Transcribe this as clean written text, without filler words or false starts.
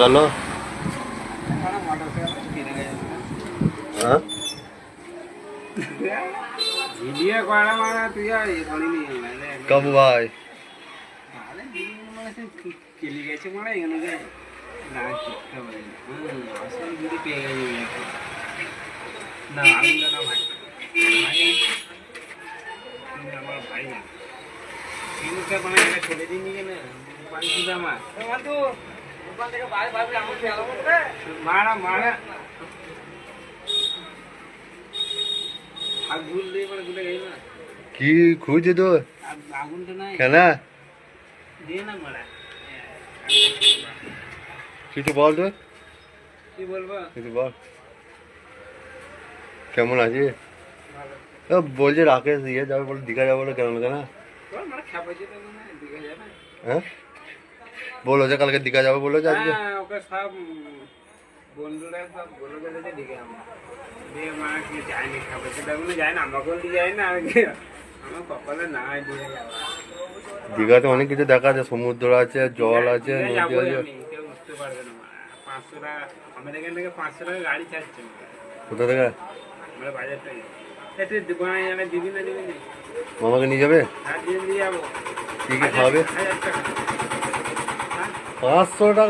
গেল? হ্যাঁ কব ভাই কেলি গেছে মারা এখানে না শিখতে পারি আসলে যদি পেয়ে গেছে না আনন্দ না ভাই ভাই আমার ভাই না কিন্তু মানে একটা ছেলে দিন নিয়ে না পানি দিবে আমার তো ওখান থেকে ভাই ভাবি আমাকে আলো করবে মারা মারা আর ভুল দিয়ে মানে ভুলে গেল না কি খুঁজে তো আগুনটা নাই কেন দিয়ে না মারা কিছু বল তো, কি বলবো কিছু বল। কেমন আছে? ভালো বলছে রাকেশ ইয়ে যাবে বলে, দীঘা যাবে বলে, কেন কেন? মানে খাপাইছে তো না দিকে যাবে হ্যাঁ বলো যে কালকে দীঘা যাবে বলে যে আজকে। হ্যাঁ ওকে সব বন্ধুরা সব বলে বলেছে দিকে আমরা দিয়ে মানে কি যায়নি খাপাইছে দেখুন যায় না আমাকেও দিয়ে যায় না আর কি আমার কপালে না দিয়ে যাওয়া দীঘাতে অনেক কিছু দেখা আছে, সমুদ্র আছে, জল আছে, নদী আছে। কেউ বুঝতে পারবে না 500 টাকা আমাদের এখান থেকে 500 টাকা গাড়ি ছাড়ছে কোথা থেকে? আমরা বাজার থেকে একটু দোকানে গেলে দিবি না দিবি না মামাকে নিয়ে যাবে? হ্যাঁ দিয়ে যাবো কি কি খাওয়াবে? 1000 টাকা 500 টাকা?